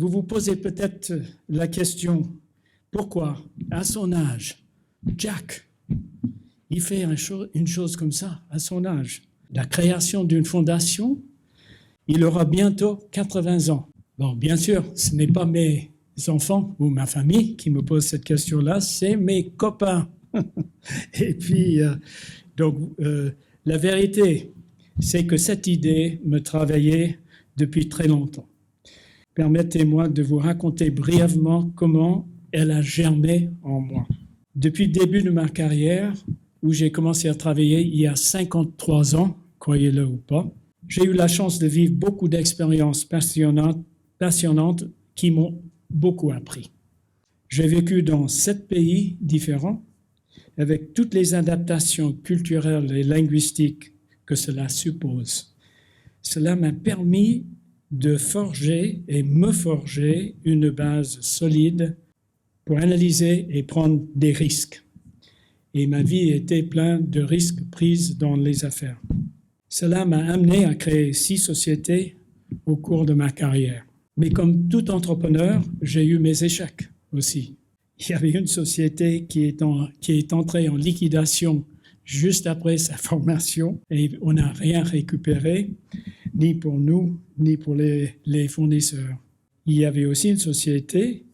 Vous vous posez peut-être la question, pourquoi, à son âge, Jack, il fait une chose comme ça, à son âge? La création d'une fondation, il aura bientôt 80 ans. Bon, bien sûr, ce n'est pas mes enfants ou ma famille qui me posent cette question-là, c'est mes copains. Et puis, la vérité, c'est que cette idée me travaillait depuis très longtemps. Permettez-moi de vous raconter brièvement comment elle a germé en moi. Depuis le début de ma carrière, où j'ai commencé à travailler il y a 53 ans, croyez-le ou pas, j'ai eu la chance de vivre beaucoup d'expériences passionnantes qui m'ont beaucoup appris. J'ai vécu dans 7 pays différents, avec toutes les adaptations culturelles et linguistiques que cela suppose. Cela m'a permis de forger et me forger une base solide pour analyser et prendre des risques. Et ma vie était pleine de risques pris dans les affaires. Cela m'a amené à créer 6 sociétés au cours de ma carrière. Mais comme tout entrepreneur, j'ai eu mes échecs aussi. Il y avait une société qui est entrée en liquidation juste après sa formation et on n'a rien récupéré, ni pour nous, ni pour les fournisseurs. Il y avait aussi une société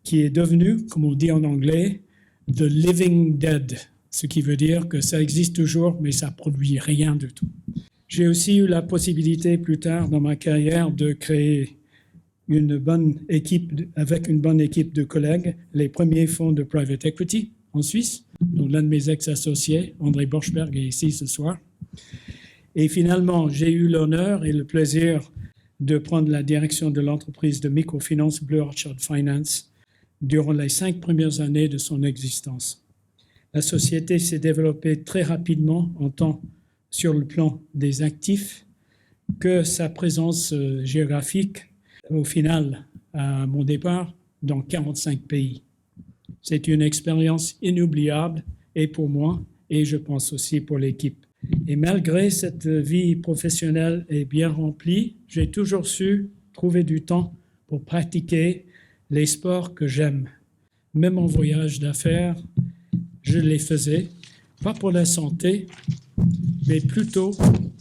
qui est devenue, comme on dit en anglais, « the living dead », ce qui veut dire que ça existe toujours, mais ça ne produit rien du tout. J'ai aussi eu la possibilité plus tard dans ma carrière de créer avec une bonne équipe de collègues, les premiers fonds de private equity en Suisse. Donc l'un de mes ex-associés, André Borchberg, est ici ce soir. Et finalement, j'ai eu l'honneur et le plaisir de prendre la direction de l'entreprise de microfinance Bleu Finance durant les 5 premières années de son existence. La société s'est développée très rapidement en tant sur le plan des actifs que sa présence géographique au final, à mon départ, dans 45 pays. C'est une expérience inoubliable et pour moi et je pense aussi pour l'équipe. Et malgré cette vie professionnelle et bien remplie, j'ai toujours su trouver du temps pour pratiquer les sports que j'aime. Même en voyage d'affaires, je les faisais, pas pour la santé, mais plutôt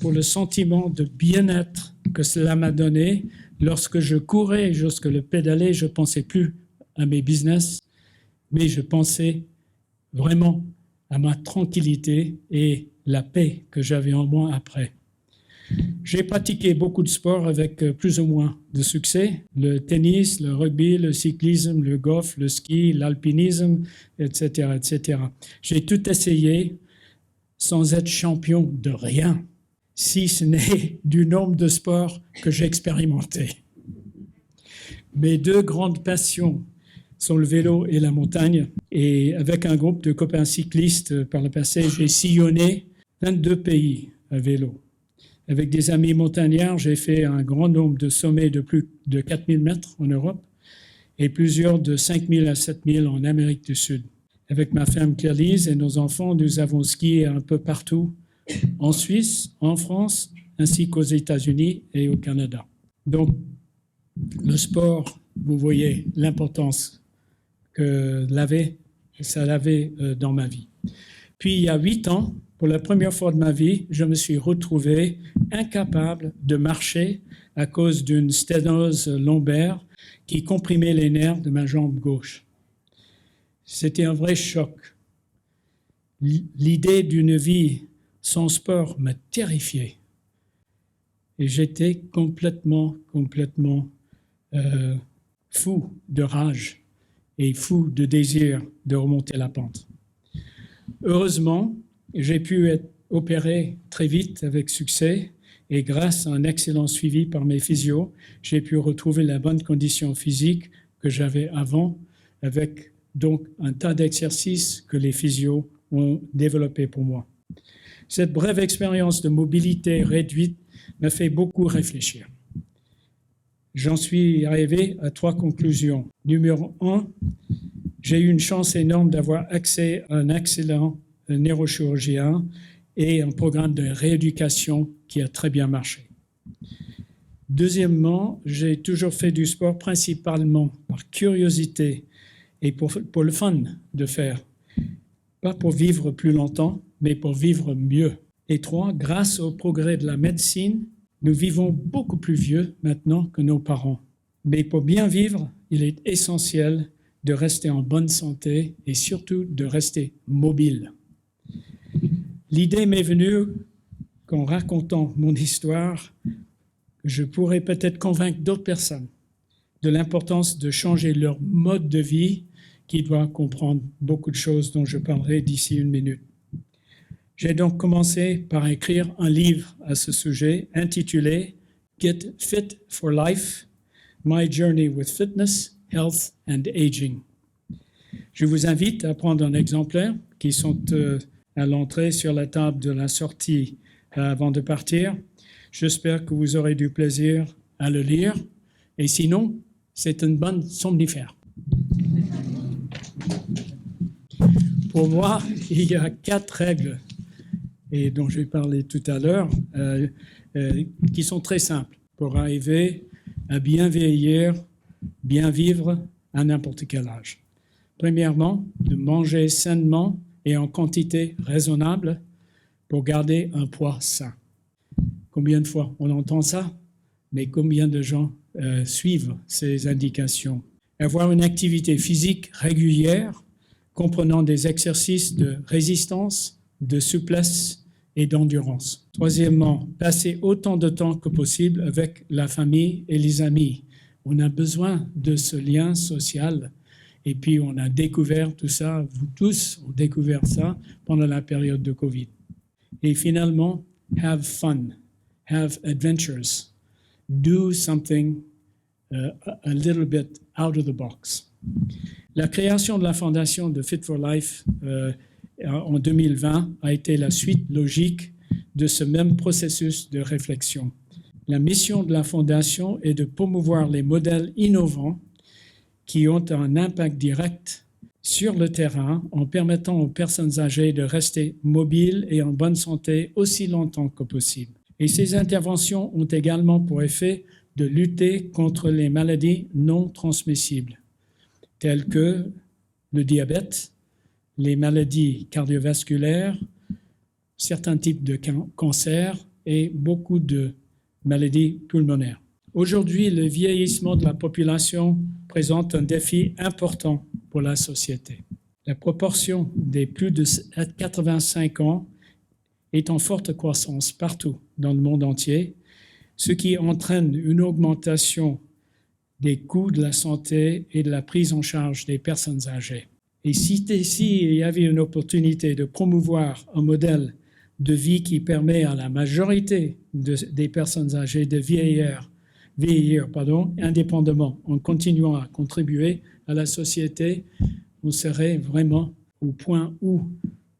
pour le sentiment de bien-être que cela m'a donné. Lorsque je courais, lorsque je pédalais, je ne pensais plus à mes business, mais je pensais vraiment à ma tranquillité et la paix que j'avais en moi après. J'ai pratiqué beaucoup de sports avec plus ou moins de succès. Le tennis, le rugby, le cyclisme, le golf, le ski, l'alpinisme, etc., etc. J'ai tout essayé sans être champion de rien, si ce n'est du nombre de sports que j'ai expérimentés. Mes 2 grandes passions sont le vélo et la montagne. Et avec un groupe de copains cyclistes par le passé, j'ai sillonné 22 pays à vélo. Avec des amis montagnards, j'ai fait un grand nombre de sommets de plus de 4000 mètres en Europe et plusieurs de 5000 à 7000 en Amérique du Sud. Avec ma femme Claire-Lise et nos enfants, nous avons skié un peu partout en Suisse, en France, ainsi qu'aux États-Unis et au Canada. Donc, le sport, vous voyez l'importance que ça avait dans ma vie. Puis, il y a 8 ans, pour la première fois de ma vie, je me suis retrouvé incapable de marcher à cause d'une sténose lombaire qui comprimait les nerfs de ma jambe gauche. C'était un vrai choc. L'idée d'une vie sans sport m'a terrifié. Et j'étais complètement fou de rage et fou de désir de remonter la pente. Heureusement, j'ai pu être opéré très vite avec succès et grâce à un excellent suivi par mes physios, j'ai pu retrouver la bonne condition physique que j'avais avant avec donc un tas d'exercices que les physios ont développés pour moi. Cette brève expérience de mobilité réduite m'a fait beaucoup réfléchir. J'en suis arrivé à 3 conclusions. Numéro 1, j'ai eu une chance énorme d'avoir accès à un excellent neurochirurgien et un programme de rééducation qui a très bien marché. Deuxièmement, j'ai toujours fait du sport principalement par curiosité et pour le fun de faire. Pas pour vivre plus longtemps, mais pour vivre mieux. Et trois, grâce au progrès de la médecine, nous vivons beaucoup plus vieux maintenant que nos parents. Mais pour bien vivre, il est essentiel de rester en bonne santé et surtout de rester mobile. L'idée m'est venue qu'en racontant mon histoire, je pourrais peut-être convaincre d'autres personnes de l'importance de changer leur mode de vie qui doit comprendre beaucoup de choses dont je parlerai d'ici une minute. J'ai donc commencé par écrire un livre à ce sujet intitulé « Get Fit for Life, My Journey with Fitness, Health and Aging ». Je vous invite à prendre un exemplaire qui sont à l'entrée sur la table de la sortie avant de partir. J'espère que vous aurez du plaisir à le lire. Et sinon, c'est une bonne somnifère. Pour moi, il y a 4 règles, et dont je vais parler tout à l'heure, qui sont très simples pour arriver à bien vieillir, bien vivre à n'importe quel âge. Premièrement, de manger sainement et en quantité raisonnable pour garder un poids sain. Combien de fois on entend ça? Mais combien de gens suivent ces indications? Avoir une activité physique régulière, comprenant des exercices de résistance, de souplesse et d'endurance. Troisièmement, passer autant de temps que possible avec la famille et les amis. On a besoin de ce lien social. Et puis, on a découvert tout ça, vous tous ont découvert ça pendant la période de Covid. Et finalement, have fun, have adventures, do something a little bit out of the box. La création de la fondation de Fit for Life en 2020 a été la suite logique de ce même processus de réflexion. La mission de la fondation est de promouvoir les modèles innovants qui ont un impact direct sur le terrain en permettant aux personnes âgées de rester mobiles et en bonne santé aussi longtemps que possible. Et ces interventions ont également pour effet de lutter contre les maladies non transmissibles, telles que le diabète, les maladies cardiovasculaires, certains types de cancers et beaucoup de maladies pulmonaires. Aujourd'hui, le vieillissement de la population présente un défi important pour la société. La proportion des plus de 85 ans est en forte croissance partout dans le monde entier, ce qui entraîne une augmentation des coûts de la santé et de la prise en charge des personnes âgées. Et si il y avait une opportunité de promouvoir un modèle de vie qui permet à la majorité des personnes âgées de vieillir indépendamment en continuant à contribuer à la société, on serait vraiment au point où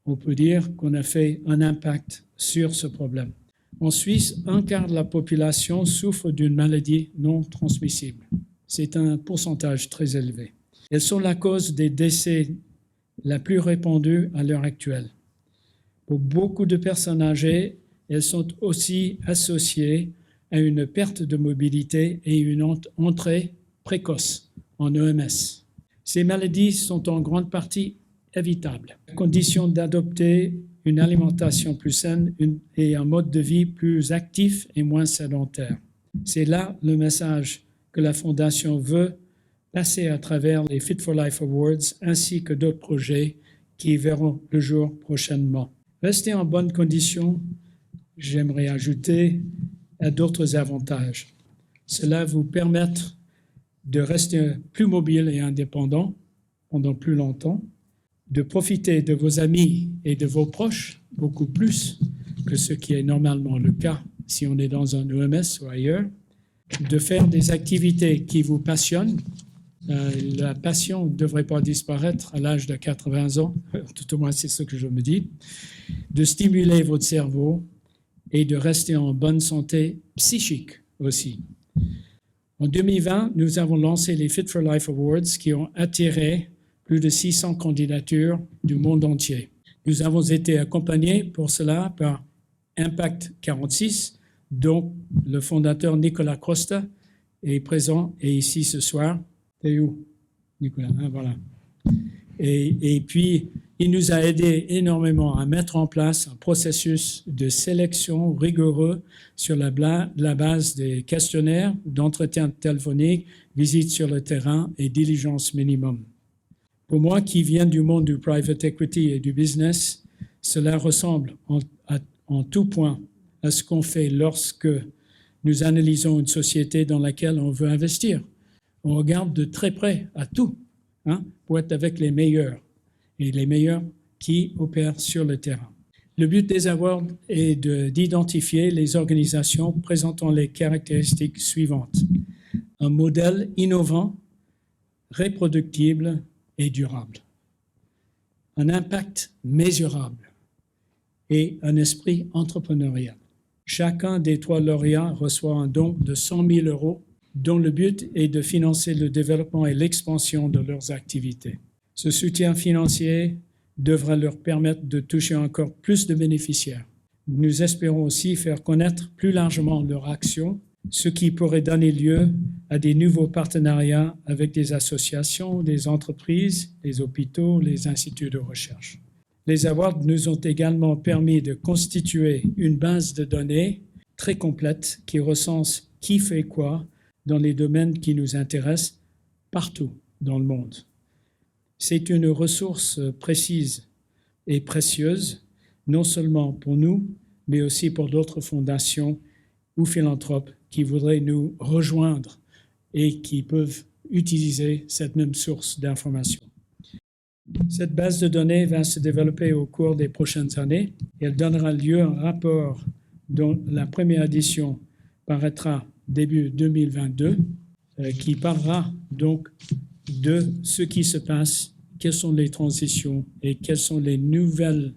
on peut dire qu'on a fait un impact sur ce problème. En Suisse, 1/4 de la population souffre d'une maladie non transmissible. C'est un pourcentage très élevé. Elles sont la cause des décès la plus répandue à l'heure actuelle. Pour beaucoup de personnes âgées, elles sont aussi associées à une perte de mobilité et une entrée précoce en EMS. Ces maladies sont en grande partie évitables, à condition d'adopter une alimentation plus saine et un mode de vie plus actif et moins sédentaire. C'est là le message que la Fondation veut passer à travers les Fit for Life Awards ainsi que d'autres projets qui verront le jour prochainement. Rester en bonne condition, j'aimerais ajouter, a d'autres avantages. Cela vous permet de rester plus mobile et indépendant pendant plus longtemps, de profiter de vos amis et de vos proches beaucoup plus que ce qui est normalement le cas si on est dans un EMS ou ailleurs, de faire des activités qui vous passionnent. La passion ne devrait pas disparaître à l'âge de 80 ans, tout au moins c'est ce que je me dis, de stimuler votre cerveau et de rester en bonne santé psychique aussi. En 2020, nous avons lancé les Fit for Life Awards qui ont attiré plus de 600 candidatures du monde entier. Nous avons été accompagnés pour cela par Impact 46, dont le fondateur Nicolas Crosta est présent et ici ce soir. T'es où, Nicolas? Voilà. Et puis, il nous a aidé énormément à mettre en place un processus de sélection rigoureux sur la base des questionnaires, d'entretien téléphonique, visites sur le terrain et diligence minimum. Pour moi, qui viens du monde du private equity et du business, cela ressemble en tout point à ce qu'on fait lorsque nous analysons une société dans laquelle on veut investir. On regarde de très près à tout, pour être avec les meilleurs, et les meilleurs qui opèrent sur le terrain. Le but des awards est d'identifier les organisations présentant les caractéristiques suivantes. Un modèle innovant, reproductible et durable. Un impact mesurable et un esprit entrepreneurial. Chacun des 3 lauréats reçoit un don de 100 000 € dont le but est de financer le développement et l'expansion de leurs activités. Ce soutien financier devra leur permettre de toucher encore plus de bénéficiaires. Nous espérons aussi faire connaître plus largement leur action, ce qui pourrait donner lieu à des nouveaux partenariats avec des associations, des entreprises, des hôpitaux, les instituts de recherche. Les awards nous ont également permis de constituer une base de données très complète qui recense qui fait quoi dans les domaines qui nous intéressent partout dans le monde. C'est une ressource précise et précieuse, non seulement pour nous, mais aussi pour d'autres fondations ou philanthropes qui voudraient nous rejoindre et qui peuvent utiliser cette même source d'informations. Cette base de données va se développer au cours des prochaines années et elle donnera lieu à un rapport dont la première édition paraîtra début 2022, qui parlera donc de ce qui se passe, quelles sont les transitions et quelles sont les nouvelles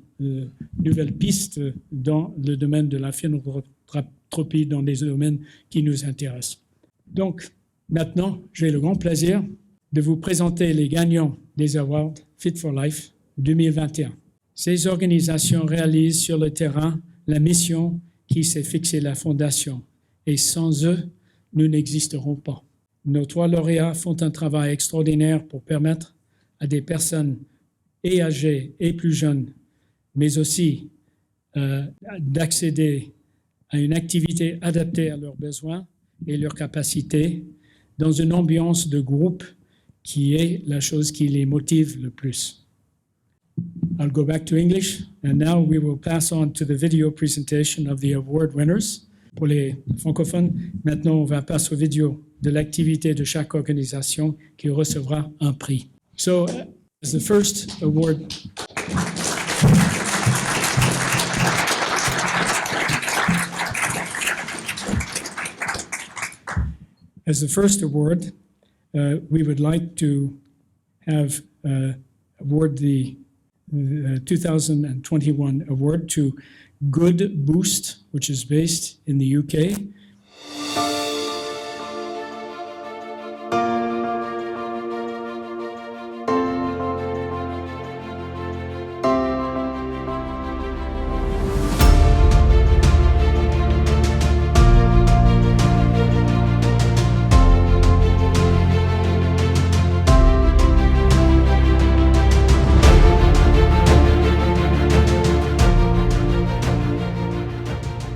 pistes dans le domaine de la philanthropie, dans les domaines qui nous intéressent. Donc, maintenant, j'ai le grand plaisir de vous présenter les gagnants des Awards Fit for Life 2021. Ces organisations réalisent sur le terrain la mission qui s'est fixée la Fondation. Et sans eux, nous n'existerons pas. Nos 3 lauréats font un travail extraordinaire pour permettre à des personnes et âgées et plus jeunes, mais aussi d'accéder à une activité adaptée à leurs besoins et leurs capacités dans une ambiance de groupe qui est la chose qui les motive le plus. I'll go back to English, and now we will pass on to the video presentation of the award winners. Pour les francophones, maintenant on va passer aux vidéos de l'activité de chaque organisation qui recevra un prix. So, as the first award, we would like to have award the 2021 award to Good Boost, which is based in the UK.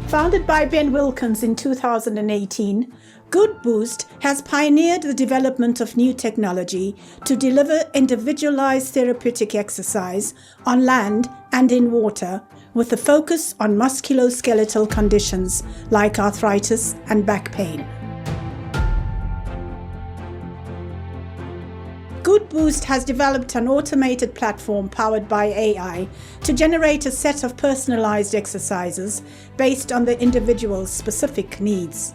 Founded by Ben Wilkins in 2018, Good Boost has pioneered the development of new technology to deliver individualized therapeutic exercise on land and in water, with a focus on musculoskeletal conditions like arthritis and back pain. Good Boost has developed an automated platform powered by AI to generate a set of personalized exercises based on the individual's specific needs.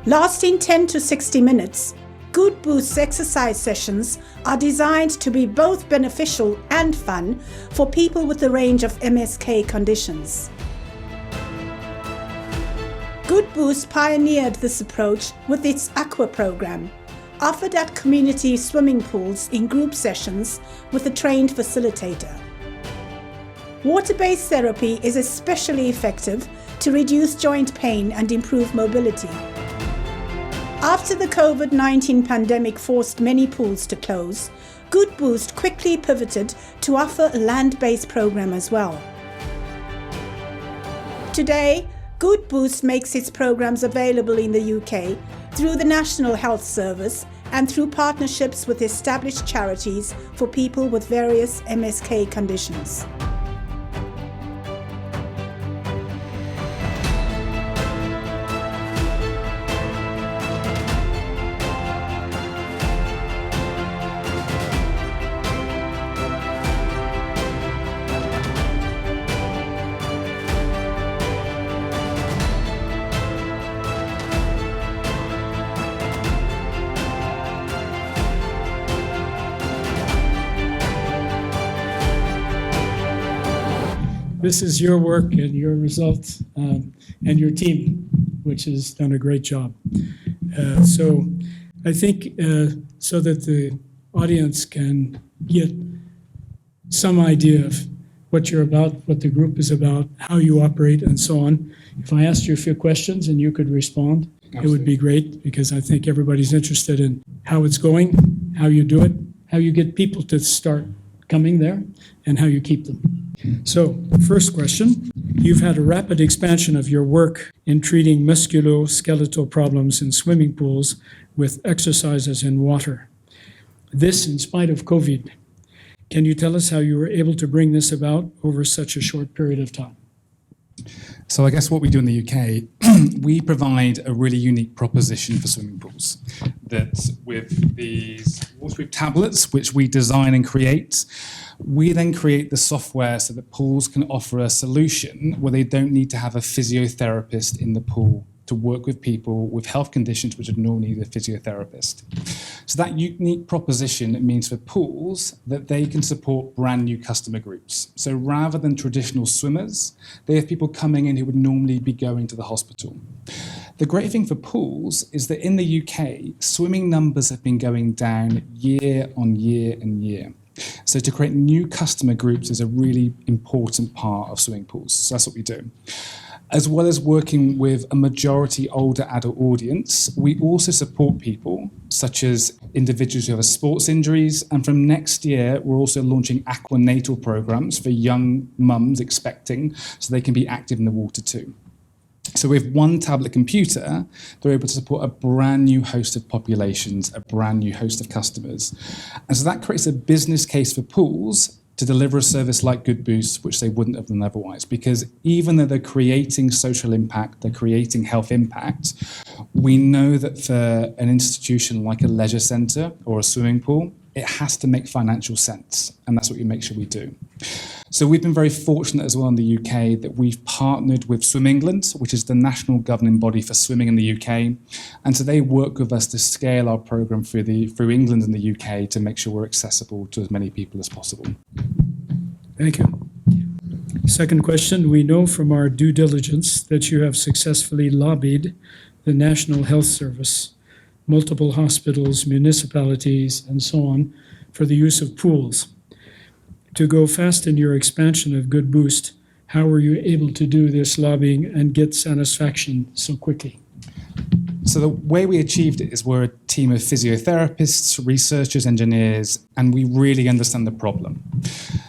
Lasting 10 to 60 minutes, Good Boost's exercise sessions are designed to be both beneficial and fun for people with a range of MSK conditions. Good Boost pioneered this approach with its Aqua program, offered at community swimming pools in group sessions with a trained facilitator. Water-based therapy is especially effective to reduce joint pain and improve mobility. After the COVID-19 pandemic forced many pools to close, Good Boost quickly pivoted to offer a land-based program as well. Today, Good Boost makes its programs available in the UK through the National Health Service and through partnerships with established charities for people with various MSK conditions. This is your work and your result and your team, which has done a great job. So I think so that the audience can get some idea of what you're about, what the group is about, how you operate, and so on. If I asked you a few questions and you could respond, Absolutely. It would be great, because I think everybody's interested in how it's going, how you do it, how you get people to start coming there, and how you keep them. So, first question, you've had a rapid expansion of your work in treating musculoskeletal problems in swimming pools with exercises in water. This in spite of COVID. Can you tell us how you were able to bring this about over such a short period of time? So I guess what we do in the UK, we provide a really unique proposition for swimming pools. That with these waterproof tablets, which we design and create, we then create the software so that pools can offer a solution where they don't need to have a physiotherapist in the pool to work with people with health conditions which would normally need a physiotherapist. So that unique proposition means for pools that they can support brand new customer groups. So rather than traditional swimmers, they have people coming in who would normally be going to the hospital. The great thing for pools is that in the UK, swimming numbers have been going down year on year and year. So to create new customer groups is a really important part of swimming pools. So that's what we do. As well as working with a majority older adult audience, we also support people such as individuals who have sports injuries. And from next year, we're also launching aquanatal programs for young mums expecting, so they can be active in the water too. So with one tablet computer, they're able to support a brand new host of populations, a brand new host of customers. And so that creates a business case for pools to deliver a service like Good Boost, which they wouldn't have done otherwise. Because even though they're creating social impact, they're creating health impact, we know that for an institution like a leisure centre or a swimming pool, it has to make financial sense. And that's what we make sure we do. So we've been very fortunate as well in the UK that we've partnered with Swim England, which is the national governing body for swimming in the UK. And so they work with us to scale our programme through England and the UK to make sure we're accessible to as many people as possible. Thank you. Second question, we know from our due diligence that you have successfully lobbied the National Health Service, multiple hospitals, municipalities, and so on, for the use of pools. To go fast in your expansion of Good Boost, how were you able to do this lobbying and get satisfaction so quickly? So the way we achieved it is we're a team of physiotherapists, researchers, engineers, and we really understand the problem.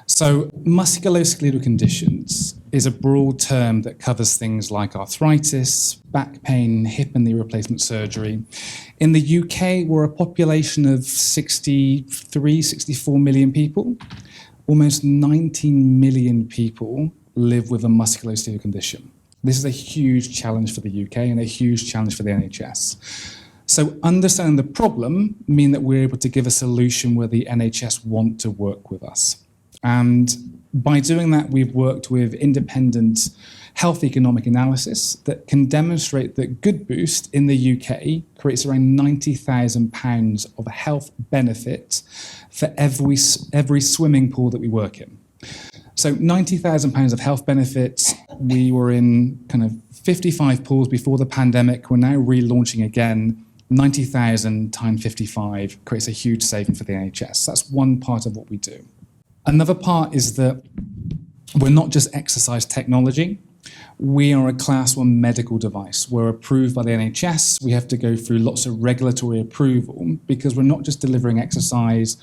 So musculoskeletal conditions is a broad term that covers things like arthritis, back pain, hip and knee replacement surgery. In the UK, we're a population of 63, 64 million people. Almost 19 million people live with a musculoskeletal condition. This is a huge challenge for the UK and a huge challenge for the NHS. So understanding the problem means that we're able to give a solution where the NHS want to work with us. And by doing that, we've worked with independent health economic analysis that can demonstrate that Good Boost in the UK creates around £90,000 of health benefit for every swimming pool that we work in. So £90,000 of health benefits. We were in kind of 55 pools before the pandemic. We're now relaunching again. 90,000 times 55 creates a huge saving for the NHS. That's one part of what we do. Another part is that we're not just exercise technology. We are a class 1 medical device. We're approved by the NHS. We have to go through lots of regulatory approval because we're not just delivering exercise,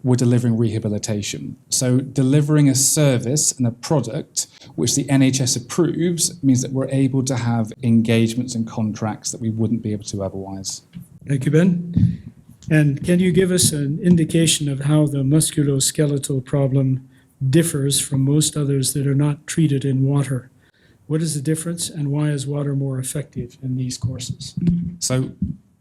we're delivering rehabilitation. So delivering a service and a product which the NHS approves means that we're able to have engagements and contracts that we wouldn't be able to otherwise. Thank you, Ben. And can you give us an indication of how the musculoskeletal problem differs from most others that are not treated in water? What is the difference, and why is water more effective in these courses? So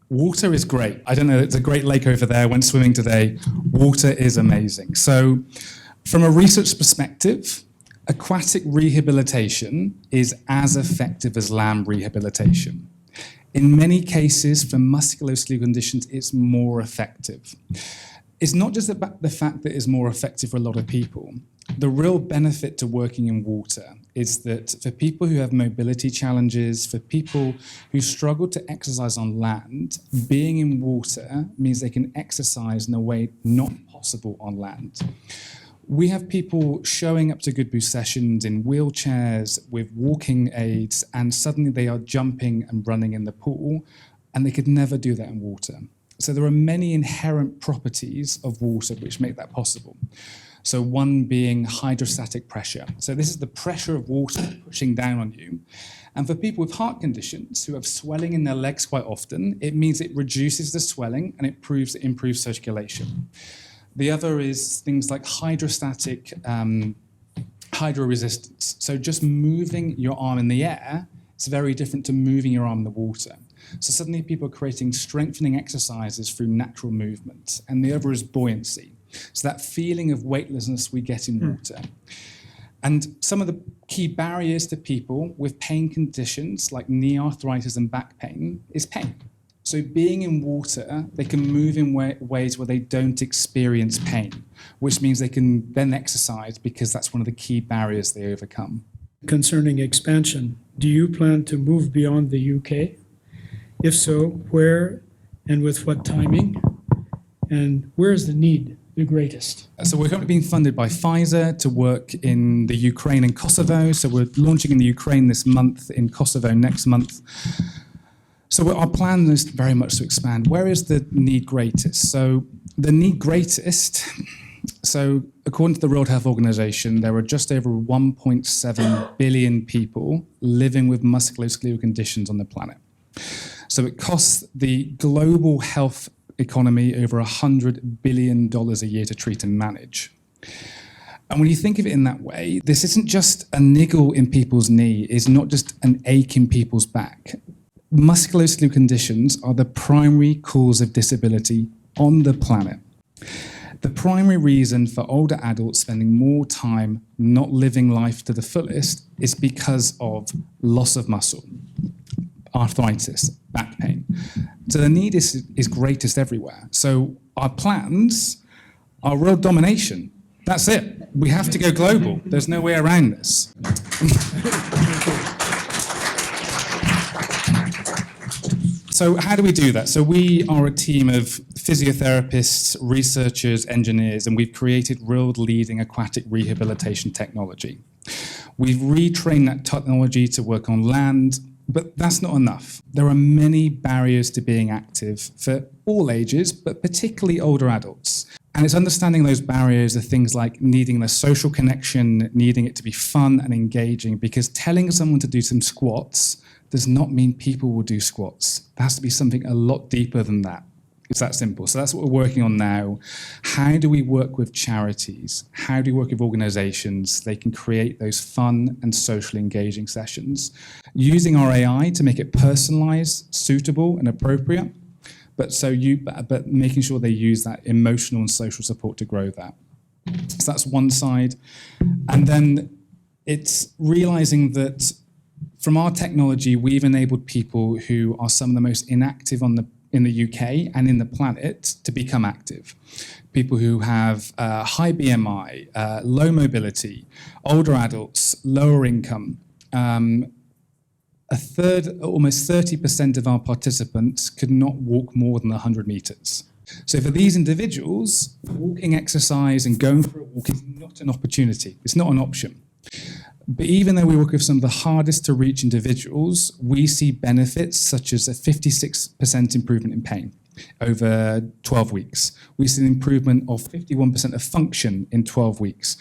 water is great. I don't know, it's a great lake over there. I went swimming today. Water is amazing. So from a research perspective, aquatic rehabilitation is as effective as land rehabilitation. In many cases, for musculoskeletal conditions, it's more effective. It's not just about the fact that it's more effective for a lot of people. The real benefit to working in water is that for people who have mobility challenges, for people who struggle to exercise on land, being in water means they can exercise in a way not possible on land. We have people showing up to Good Boost sessions in wheelchairs with walking aids, and suddenly they are jumping and running in the pool, and they could never do that in water. So there are many inherent properties of water which make that possible. So one being hydrostatic pressure. So this is the pressure of water pushing down on you. And for people with heart conditions who have swelling in their legs quite often, it means it reduces the swelling and it improves circulation. The other is things like hydrostatic hydroresistance. So just moving your arm in the air is very different to moving your arm in the water. So suddenly people are creating strengthening exercises through natural movement. And the other is buoyancy. So that feeling of weightlessness we get in water. And some of the key barriers to people with pain conditions like knee arthritis and back pain is pain. So being in water, they can move in ways where they don't experience pain, which means they can then exercise because that's one of the key barriers they overcome. Concerning expansion, do you plan to move beyond the UK? If so, where and with what timing? And where is the need the greatest? So we're currently being funded by Pfizer to work in the Ukraine and Kosovo. So we're launching in the Ukraine this month, in Kosovo next month. So our plan is very much to expand. Where is the need greatest? So the need greatest, so according to the World Health Organization, there are just over 1.7 billion people living with musculoskeletal conditions on the planet. So it costs the global health economy over $100 billion a year to treat and manage. And when you think of it in that way, this isn't just a niggle in people's knee, it's not just an ache in people's back. Musculoskeletal conditions are the primary cause of disability on the planet. The primary reason for older adults spending more time not living life to the fullest is because of loss of muscle, arthritis, back pain. So the need is greatest everywhere. So our plans are world domination. That's it. We have to go global. There's no way around this. So how do we do that? So we are a team of physiotherapists, researchers, engineers, and we've created world-leading aquatic rehabilitation technology. We've retrained that technology to work on land, but that's not enough. There are many barriers to being active for all ages, but particularly older adults. And it's understanding those barriers are things like needing the social connection, needing it to be fun and engaging, because telling someone to do some squats does not mean people will do squats. There has to be something a lot deeper than that. It's that simple. So that's what we're working on now. How do we work with charities? How do we work with organizations? They can create those fun and socially engaging sessions using our AI to make it personalized, suitable, and appropriate, but making sure they use that emotional and social support to grow that. So that's one side. And then it's realizing that from our technology, we've enabled people who are some of the most inactive in the UK and in the planet to become active. People who have high BMI, low mobility, older adults, lower income. A third, almost 30% of our participants could not walk more than 100 meters. So for these individuals, walking exercise and going for a walk is not an opportunity. It's not an option. But even though we work with some of the hardest to reach individuals, we see benefits such as a 56% improvement in pain over 12 weeks. We see an improvement of 51% of function in 12 weeks.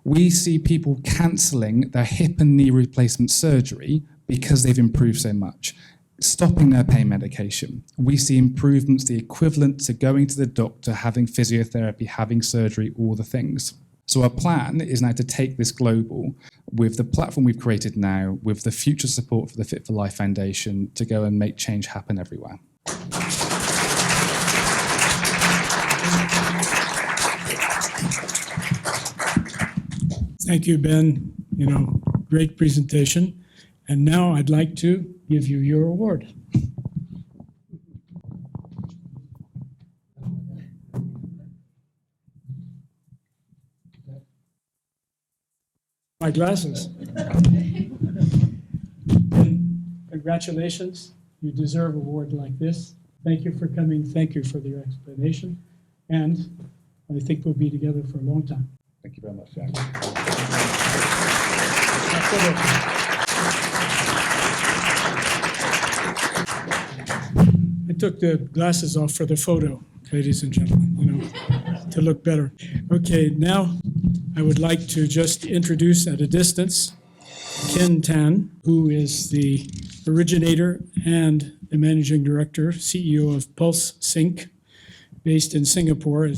We see people cancelling their hip and knee replacement surgery because they've improved so much, stopping their pain medication. We see improvements, the equivalent to going to the doctor, having physiotherapy, having surgery, all the things. So our plan is now to take this global with the platform we've created now, with the future support for the Fit for Life Foundation, to go and make change happen everywhere. Thank you, Ben. Great presentation. And now I'd like to give you your award. My glasses. Congratulations. You deserve an award like this. Thank you for coming. Thank you for your explanation. And I think we'll be together for a long time. Thank you very much, Jack. I took the glasses off for the photo, ladies and gentlemen, to look better. Okay, now I would like to just introduce at a distance Ken Tan, who is the originator and the managing director, CEO of PulseSync, based in Singapore.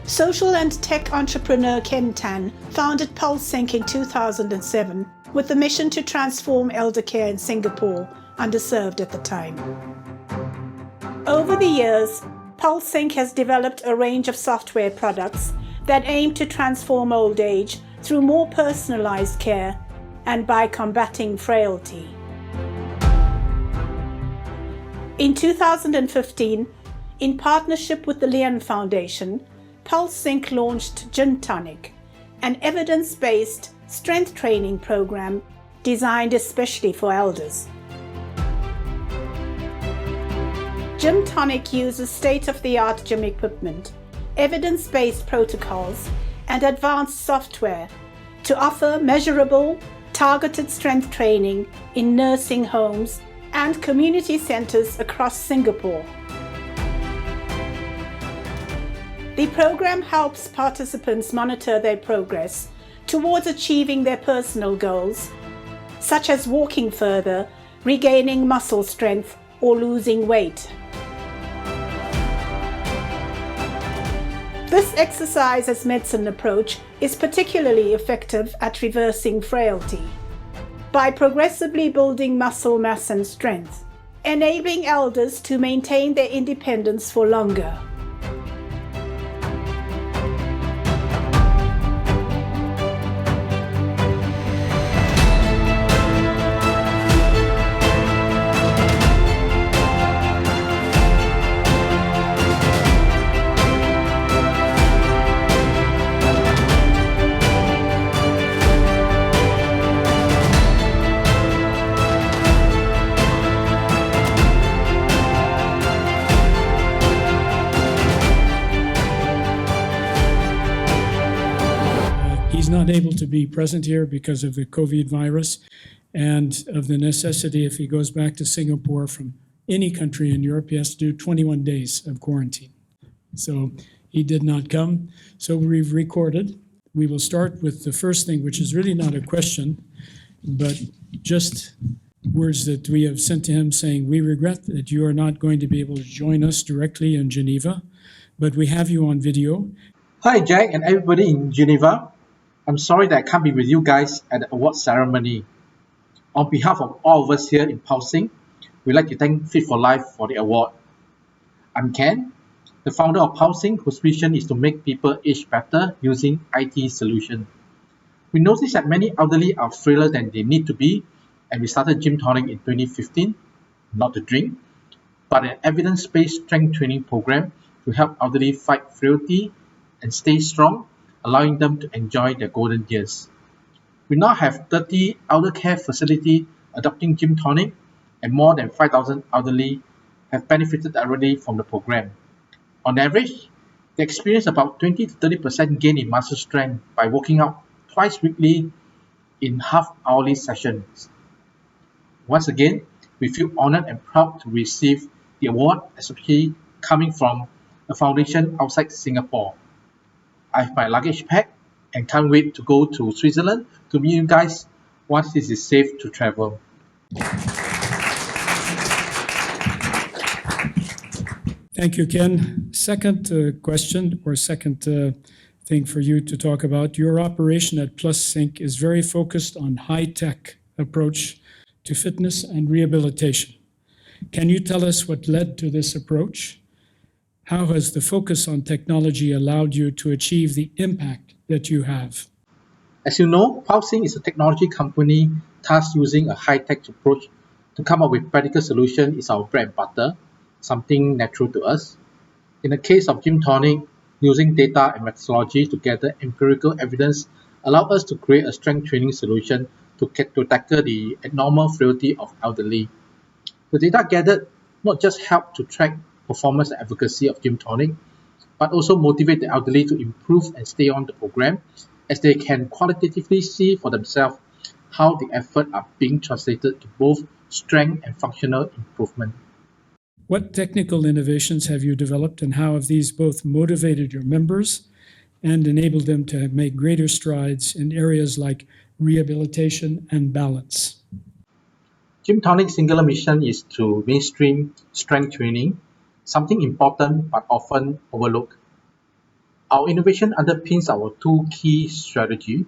Social and tech entrepreneur Ken Tan founded PulseSync in 2007 with the mission to transform elder care in Singapore, underserved at the time. Over the years, PulseSync has developed a range of software products that aim to transform old age through more personalized care and by combating frailty. In 2015, in partnership with the Lian Foundation, PulseSync launched Gym Tonic, an evidence-based strength training program designed especially for elders. Gym Tonic uses state-of-the-art gym equipment, evidence-based protocols, and advanced software to offer measurable, targeted strength training in nursing homes and community centers across Singapore. The program helps participants monitor their progress towards achieving their personal goals, such as walking further, regaining muscle strength, or losing weight. This exercise as medicine approach is particularly effective at reversing frailty by progressively building muscle mass and strength, enabling elders to maintain their independence for longer. He's not able to be present here because of the COVID virus and of the necessity, if he goes back to Singapore from any country in Europe, he has to do 21 days of quarantine. So he did not come. So we've recorded. We will start with the first thing, which is really not a question, but just words that we have sent to him saying, we regret that you are not going to be able to join us directly in Geneva, but we have you on video. Hi, Jack and everybody in Geneva. I'm sorry that I can't be with you guys at the award ceremony. On behalf of all of us here in PulseSync, we'd like to thank Fit for Life for the award. I'm Ken, the founder of PulseSync, whose mission is to make people age better using IT solutions. We notice that many elderly are frailer than they need to be, and we started gym tonic in 2015, not to drink, but an evidence-based strength training program to help elderly fight frailty and stay strong, allowing them to enjoy their golden years. We now have 30 elder care facilities adopting gym tonic, and more than 5,000 elderly have benefited already from the program. On average, they experience about 20 to 30% gain in muscle strength by working out twice weekly in half-hourly sessions. Once again, we feel honored and proud to receive the award, especially coming from a foundation outside Singapore. I have my luggage packed and can't wait to go to Switzerland to meet you guys once it is safe to travel. Thank you, Ken. Second question or second thing for you to talk about. Your operation at PulseSync is very focused on high-tech approach to fitness and rehabilitation. Can you tell us what led to this approach? How has the focus on technology allowed you to achieve the impact that you have? As you know, PulseSync is a technology company tasked using a high-tech approach to come up with practical solutions is our bread and butter, something natural to us. In the case of gym tonic, using data and methodology to gather empirical evidence allow us to create a strength training solution to tackle the abnormal frailty of elderly. The data gathered not just help to track performance and efficacy of gym tonic, but also motivate the elderly to improve and stay on the program, as they can qualitatively see for themselves how the effort are being translated to both strength and functional improvement. What technical innovations have you developed, and how have these both motivated your members and enabled them to make greater strides in areas like rehabilitation and balance? Gym tonic's singular mission is to mainstream strength training, something important but often overlooked. Our innovation underpins our two key strategies.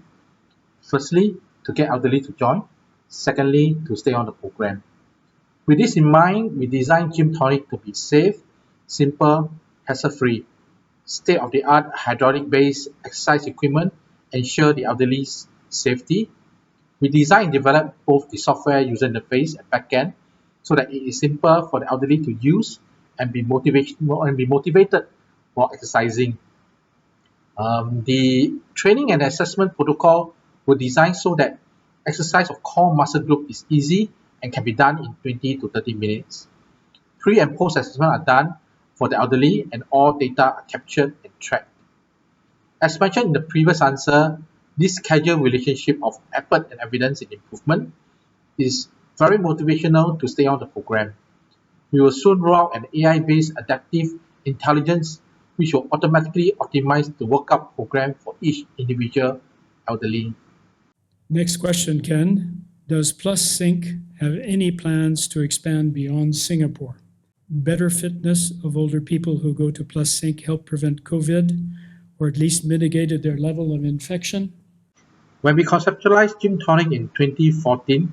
Firstly, to get elderly to join. Secondly, to stay on the program. With this in mind, we designed gym tonic to be safe, simple, hassle-free. State-of-the-art hydraulic-based exercise equipment ensure the elderly's safety. We design and develop both the software user interface and backend so that it is simple for the elderly to use and be motivated while exercising. The training and assessment protocol were designed so that exercise of core muscle group is easy and can be done in 20 to 30 minutes. Pre and post assessment are done for the elderly, and all data are captured and tracked. As mentioned in the previous answer, this causal relationship of effort and evidence in improvement is very motivational to stay on the program. We will soon roll out an AI-based adaptive intelligence which will automatically optimize the workout program for each individual elderly. Next question, Ken. Does PulseSync have any plans to expand beyond Singapore? Better fitness of older people who go to PulseSync help prevent COVID, or at least mitigated their level of infection? When we conceptualized Gym Tonic in 2014,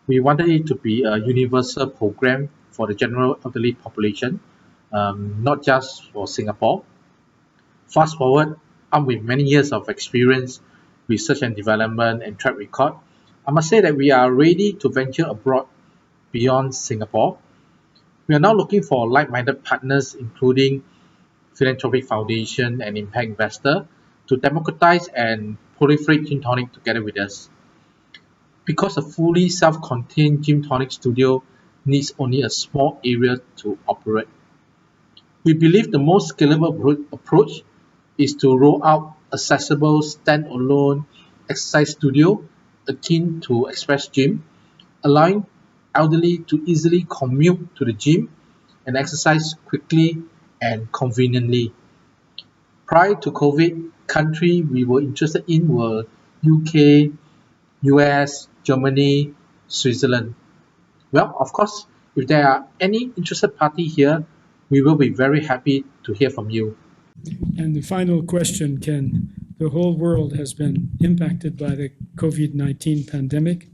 we wanted it to be a universal program for the general elderly population, not just for Singapore. Fast forward, armed with many years of experience, research and development, and track record, I must say that we are ready to venture abroad beyond Singapore. We are now looking for like-minded partners, including philanthropic foundation and impact investor, to democratize and proliferate Gym Tonic together with us. Because a fully self-contained Gym Tonic studio needs only a small area to operate. We believe the most scalable approach is to roll out accessible stand-alone exercise studio akin to Express Gym, allowing elderly to easily commute to the gym and exercise quickly and conveniently. Prior to COVID, countries we were interested in were UK, US, Germany, Switzerland. Well, of course, if there are any interested party here, we will be very happy to hear from you. And the final question, Ken. The whole world has been impacted by the COVID-19 pandemic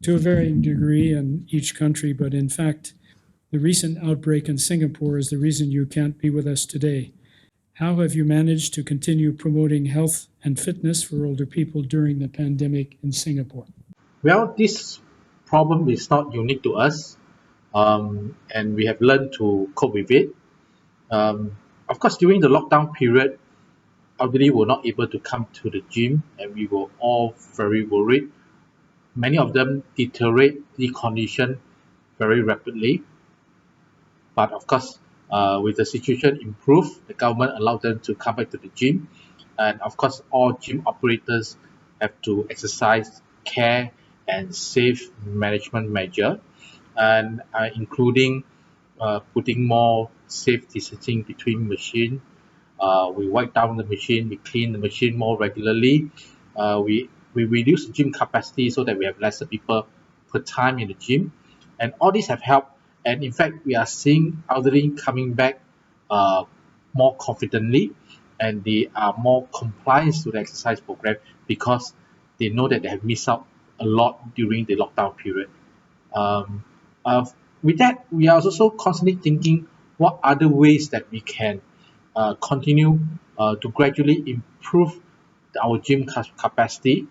to a varying degree in each country, but in fact, the recent outbreak in Singapore is the reason you can't be with us today. How have you managed to continue promoting health and fitness for older people during the pandemic in Singapore? Well, this problem is not unique to us, and we have learned to cope with it. Of course, during the lockdown period, elderly were not able to come to the gym, and we were all very worried. Many of them deteriorate the condition very rapidly. But of course, with the situation improved, the government allowed them to come back to the gym. And of course, all gym operators have to exercise care and safe management measure, and including putting more safe distancing between machine. We wipe down the machine, we clean the machine more regularly. We reduce the gym capacity so that we have lesser people per time in the gym. And all these have helped. And in fact, we are seeing elderly coming back more confidently, and they are more compliant to the exercise program because they know that they have missed out a lot during the lockdown period. With that, we are also constantly thinking what other ways that we can continue to gradually improve our gym capacity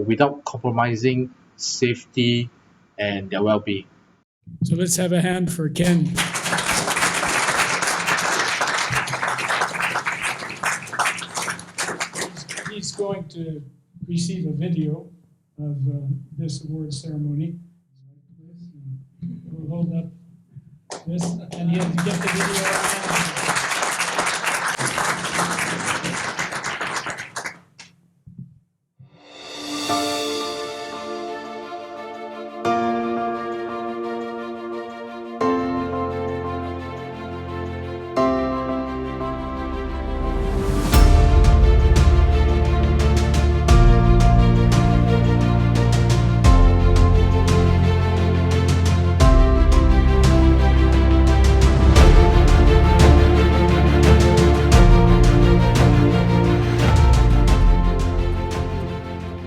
without compromising safety and their well-being. So let's have a hand for Ken. He's going to receive a video of this award ceremony. We'll hold up this, and he'll get the video.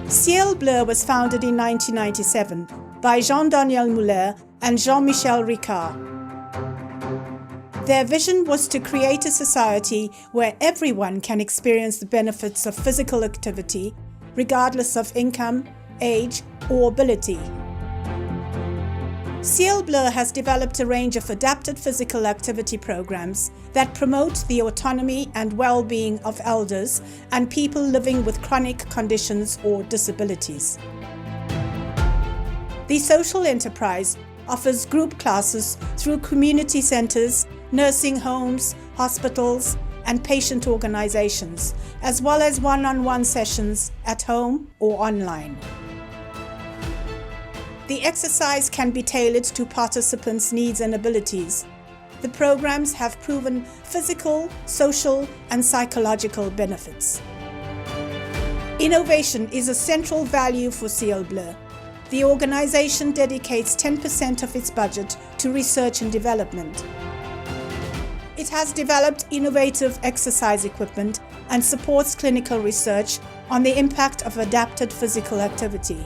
Siel Bleu was founded in 1997 by Jean-Daniel Muller and Jean-Michel Ricard. Their vision was to create a society where everyone can experience the benefits of physical activity, regardless of income, age, or ability. Siel Bleu has developed a range of adapted physical activity programs that promote the autonomy and well-being of elders and people living with chronic conditions or disabilities. The social enterprise offers group classes through community centers, nursing homes, hospitals, and patient organizations, as well as one-on-one sessions at home or online. The exercise can be tailored to participants' needs and abilities. The programs have proven physical, social, and psychological benefits. Innovation is a central value for Siel Bleu. The organization dedicates 10% of its budget to research and development. It has developed innovative exercise equipment and supports clinical research on the impact of adapted physical activity.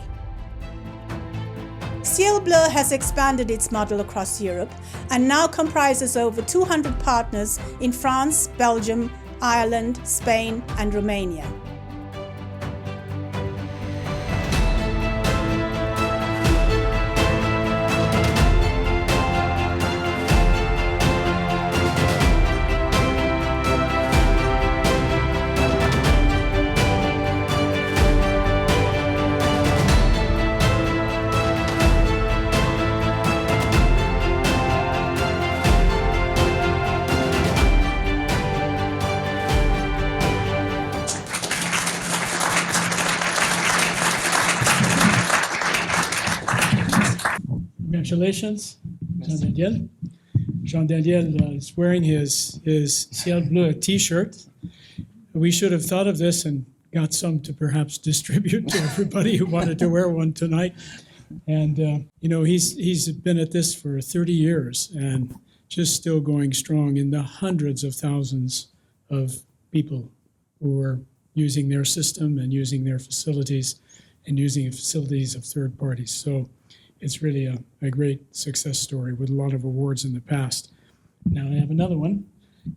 Siel Bleu has expanded its model across Europe and now comprises over 200 partners in France, Belgium, Ireland, Spain, and Romania. Congratulations, Jean-Daniel. Jean-Daniel is wearing his Siel Bleu t-shirt. We should have thought of this and got some to perhaps distribute to everybody who wanted to wear one tonight. And, he's been at this for 30 years and just still going strong in the hundreds of thousands of people who are using their system and using their facilities and using the facilities of third parties. So it's really a great success story with a lot of awards in the past. Now I have another one,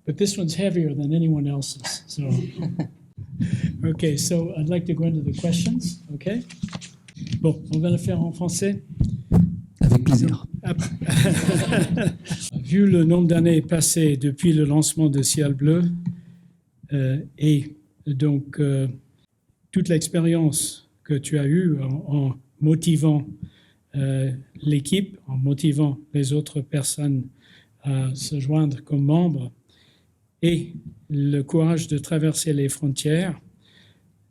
but this one's heavier than anyone else's. So, okay, so I'd like to go into the questions, okay? Bon, on va le faire en français. plaisir. Vu le nombre d'années passées depuis le lancement de Siel Bleu et donc toute l'expérience que tu as eue en motivant l'équipe, en motivant les autres personnes à se joindre comme membres et le courage de traverser les frontières.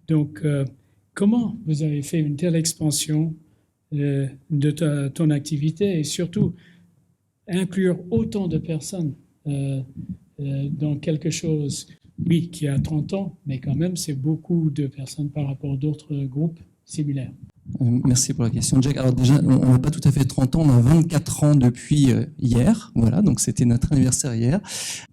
Donc, comment vous avez fait une telle expansion de ton activité et surtout inclure autant de personnes dans quelque chose, oui, qui a 30 ans, mais quand même, c'est beaucoup de personnes par rapport à d'autres groupes similaires. Merci pour la question, Jack. Alors déjà, on n'a pas tout à fait 30 ans, on a 24 ans depuis hier, voilà, donc c'était notre anniversaire hier.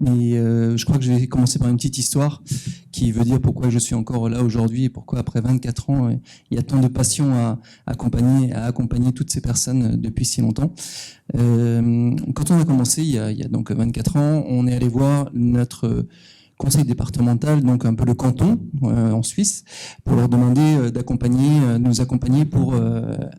Mais je crois que je vais commencer par une petite histoire qui veut dire pourquoi je suis encore là aujourd'hui et pourquoi après 24 ans, il y a tant de passion à accompagner toutes ces personnes depuis si longtemps. Quand on a commencé, il y a donc 24 ans, on est allé voir notre conseil départemental, donc un peu le canton en Suisse, pour leur demander nous accompagner pour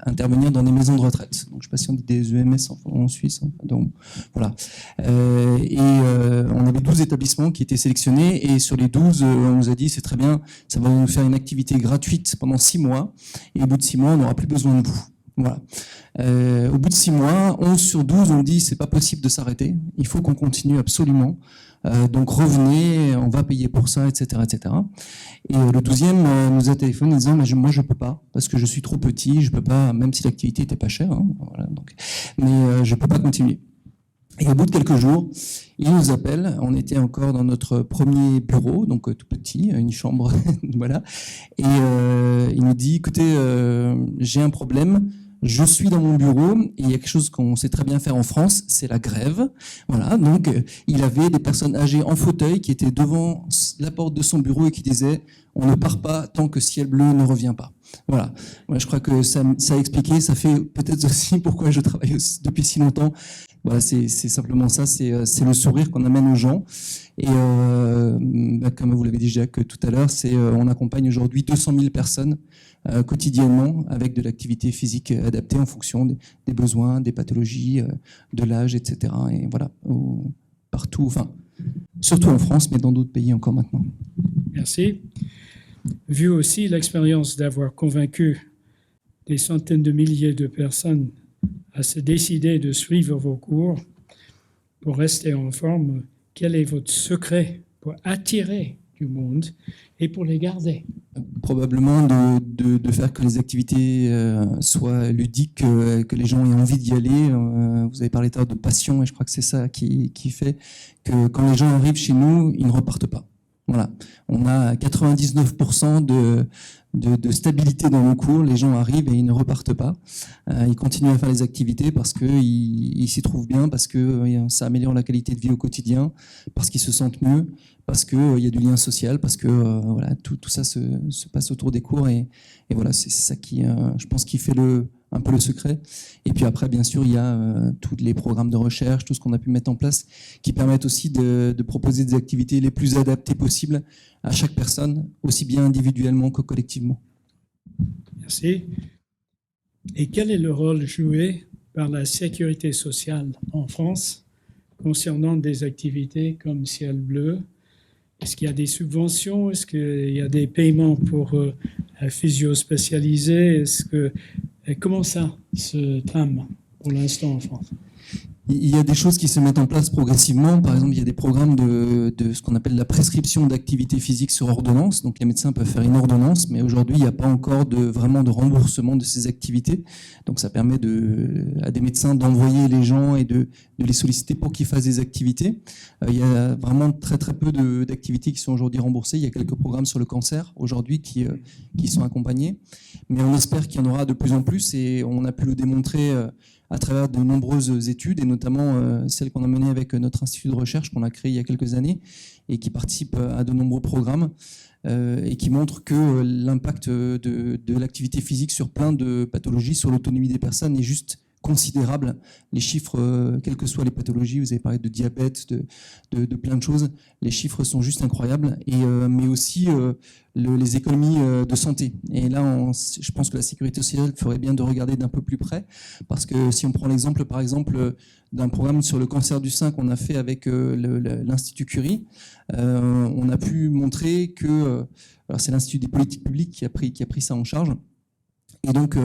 intervenir dans des maisons de retraite. Donc, je ne sais pas si on dit des EMS en Suisse. Donc, voilà. On avait 12 établissements qui étaient sélectionnés et sur les 12, on nous a dit c'est très bien, ça va nous faire une activité gratuite pendant 6 mois et au bout de 6 mois, on n'aura plus besoin de vous. Voilà. Au bout de 6 mois, 11 sur 12 ont dit c'est pas possible de s'arrêter, il faut qu'on continue absolument. Donc revenez, on va payer pour ça, etc., etc. Et le 12e nous a téléphoné en disant mais moi je peux pas parce que je suis trop petit, je peux pas, même si l'activité était pas chère, hein, voilà, donc, mais je peux pas continuer. Et au bout de quelques jours, il nous appelle. On était encore dans notre premier bureau, donc tout petit, une chambre, voilà. Et il nous dit écoutez, j'ai un problème. Je suis dans mon bureau et il y a quelque chose qu'on sait très bien faire en France, c'est la grève. Voilà, donc il avait des personnes âgées en fauteuil qui étaient devant la porte de son bureau et qui disaient « on ne part pas tant que Siel Bleu ne revient pas ». Voilà, moi, je crois que ça a expliqué, ça fait peut-être aussi pourquoi je travaille depuis si longtemps. Voilà, c'est simplement ça, c'est le sourire qu'on amène aux gens. Et comme vous l'avez dit Jacques tout à l'heure, on accompagne aujourd'hui 200 000 personnes quotidiennement avec de l'activité physique adaptée en fonction des besoins, des pathologies, de l'âge, etc. Et voilà, partout, enfin, surtout en France, mais dans d'autres pays encore maintenant. Merci. Vu aussi l'expérience d'avoir convaincu des centaines de milliers de personnes à se décider de suivre vos cours pour rester en forme, quel est votre secret pour attirer du monde et pour les garder? Probablement de faire que les activités soient ludiques, que les gens aient envie d'y aller. Vous avez parlé tout à l'heure de passion et je crois que c'est ça qui fait que quand les gens arrivent chez nous, ils ne repartent pas. Voilà, on a 99% de stabilité dans nos cours. Les gens arrivent et ils ne repartent pas. Ils continuent à faire les activités parce qu'ils s'y trouvent bien, parce que ça améliore la qualité de vie au quotidien, parce qu'ils se sentent mieux, parce qu'il y a du lien social, parce que voilà, tout ça se passe autour des cours. Et voilà, c'est ça qui, je pense, qui fait un peu le secret. Et puis après, bien sûr, il y a tous les programmes de recherche, tout ce qu'on a pu mettre en place, qui permettent aussi de proposer des activités les plus adaptées possibles à chaque personne, aussi bien individuellement que collectivement. Merci. Et quel est le rôle joué par la sécurité sociale en France concernant des activités comme Siel Bleu? Est-ce qu'il y a des subventions? Est-ce qu'il y a des paiements pour physio spécialisés? Comment ça se trame pour l'instant en France? Il y a des choses qui se mettent en place progressivement. Par exemple, il y a des programmes de ce qu'on appelle la prescription d'activité physique sur ordonnance. Donc, les médecins peuvent faire une ordonnance, mais aujourd'hui, il n'y a pas encore vraiment de remboursement de ces activités. Donc, ça permet à des médecins d'envoyer les gens et de les solliciter pour qu'ils fassent des activités. Il y a vraiment très, très peu d'activités qui sont aujourd'hui remboursées. Il y a quelques programmes sur le cancer aujourd'hui qui sont accompagnés. Mais on espère qu'il y en aura de plus en plus et on a pu le démontrer à travers de nombreuses études et notamment celle qu'on a menée avec notre institut de recherche qu'on a créé il y a quelques années et qui participe à de nombreux programmes et qui montre que l'impact de l'activité physique sur plein de pathologies, sur l'autonomie des personnes est juste considérable. Les chiffres, quelles que soient les pathologies, vous avez parlé de diabète, de plein de choses, les chiffres sont juste incroyables, mais aussi les économies de santé. Et là, je pense que la sécurité sociale ferait bien de regarder d'un peu plus près, parce que si on prend l'exemple, par exemple, d'un programme sur le cancer du sein qu'on a fait avec l'Institut Curie, on a pu montrer que, alors c'est l'Institut des politiques publiques qui a pris ça en charge. Et donc,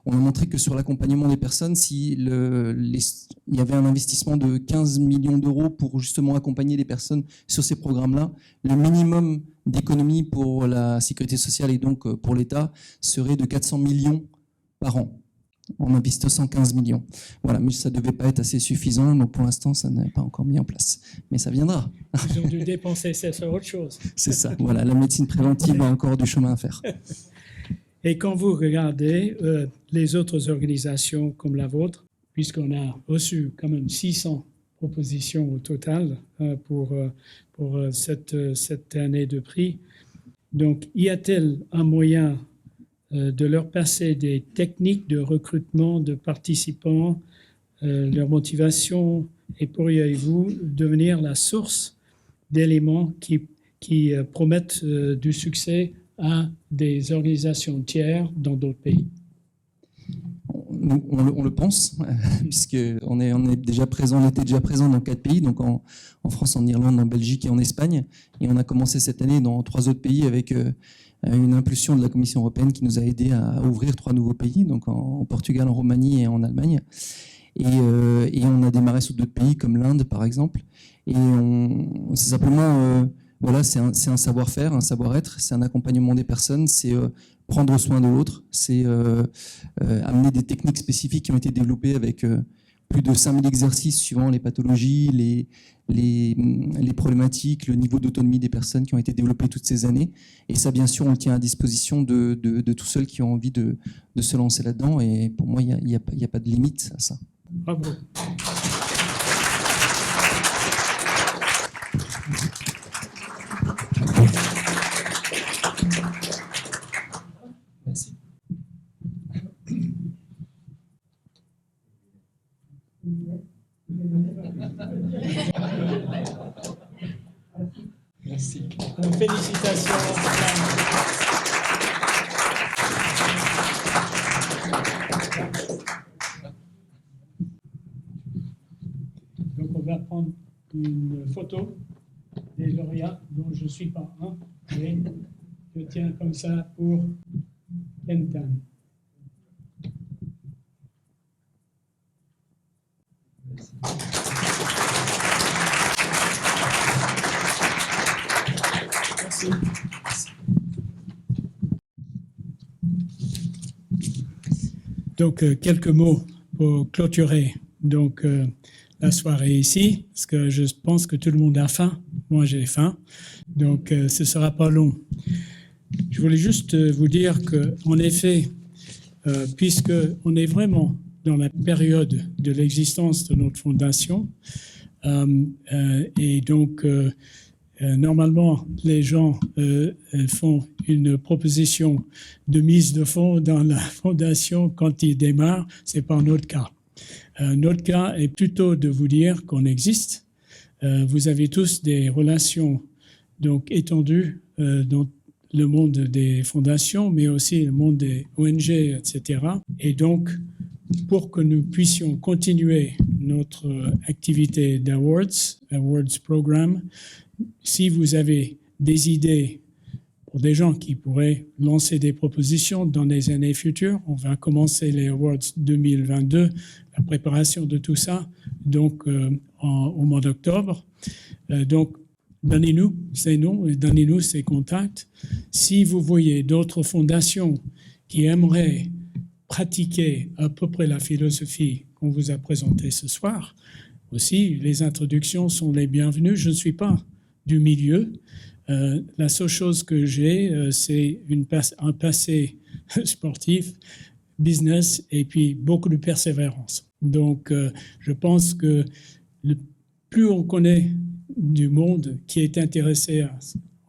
on a montré que sur l'accompagnement des personnes, il y avait un investissement de 15 millions d'euros pour justement accompagner les personnes sur ces programmes-là, le minimum d'économie pour la sécurité sociale et donc pour l'État serait de 400 millions par an, en investissant 15 millions. Voilà, mais ça ne devait pas être assez suffisant, donc pour l'instant, ça n'est pas encore mis en place. Mais ça viendra. Ils ont dû dépenser ça sur autre chose. C'est ça, voilà, la médecine préventive a encore du chemin à faire. Et quand vous regardez les autres organisations comme la vôtre, puisqu'on a reçu quand même 600 propositions au total pour cette année de prix, donc y a-t-il un moyen de leur passer des techniques de recrutement de participants, leur motivation, et pourriez-vous devenir la source d'éléments qui promettent du succès à des organisations tiers dans d'autres pays? On le pense, puisqu'on est déjà présent, on était déjà présent dans 4 pays, donc en France, en Irlande, en Belgique et en Espagne. Et on a commencé cette année dans 3 autres pays avec une impulsion de la Commission européenne qui nous a aidé à ouvrir 3 nouveaux pays, donc au Portugal, en Roumanie et en Allemagne. Et on a démarré sur d'autres pays comme l'Inde, par exemple. Et c'est simplement... voilà, c'est un savoir-faire, un savoir-être, c'est un accompagnement des personnes, c'est prendre soin de l'autre, c'est amener des techniques spécifiques qui ont été développées avec plus de 5000 exercices suivant les pathologies, les problématiques, le niveau d'autonomie des personnes qui ont été développées toutes ces années. Et ça, bien sûr, on le tient à disposition de tous ceux qui ont envie de se lancer là-dedans. Et pour moi, il n'y a pas de limite à ça. Bravo. Merci. Merci. Félicitations. Donc on va prendre une photo des lauréats dont je ne suis pas un, mais je tiens comme ça pour Kentan. Merci. Donc, quelques mots pour clôturer donc, la soirée ici, parce que je pense que tout le monde a faim. Moi, j'ai faim, donc ce ne sera pas long. Je voulais juste vous dire qu'en effet, puisqu'on est vraiment dans la période de l'existence de notre fondation, et donc normalement les gens font une proposition de mise de fonds dans la fondation quand ils démarrent. C'est pas notre cas. Notre cas est plutôt de vous dire qu'on existe. Vous avez tous des relations donc étendues dans le monde des fondations, mais aussi le monde des ONG, etc. Et donc, pour que nous puissions continuer notre activité d'Awards Programme, si vous avez des idées pour des gens qui pourraient lancer des propositions dans les années futures, on va commencer les Awards 2022, la préparation de tout ça, donc au mois d'octobre. Donc, donnez-nous ces noms et donnez-nous ces contacts. Si vous voyez d'autres fondations qui aimeraient pratiquer à peu près la philosophie qu'on vous a présentée ce soir, aussi, les introductions sont les bienvenues. Je ne suis pas du milieu. La seule chose que j'ai, c'est un passé sportif, business, et puis beaucoup de persévérance. Donc, je pense que plus on connaît du monde qui est intéressé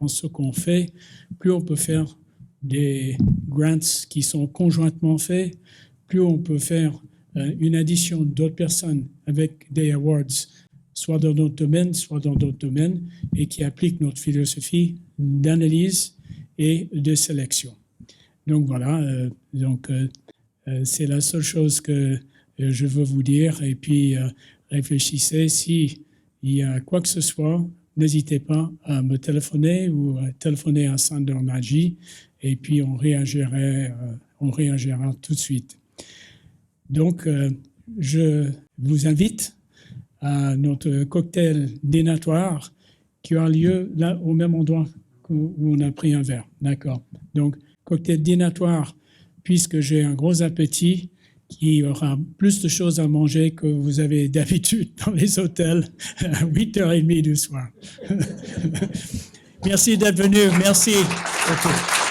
en ce qu'on fait, plus on peut faire des grants qui sont conjointement faits, plus on peut faire une addition d'autres personnes avec des awards, soit dans notre domaine, soit dans d'autres domaines, et qui appliquent notre philosophie d'analyse et de sélection. Donc voilà, c'est la seule chose que je veux vous dire. Et puis, réfléchissez, s'il y a quoi que ce soit, n'hésitez pas à me téléphoner ou à téléphoner à Sander Nagy, et puis on réagira tout de suite. Donc, je vous invite à notre cocktail dînatoire qui aura lieu là, au même endroit où on a pris un verre. D'accord. Donc, cocktail dînatoire, puisque j'ai un gros appétit, qui aura plus de choses à manger que vous avez d'habitude dans les hôtels à 8h30 du soir. Merci d'être venu. Merci. Okay.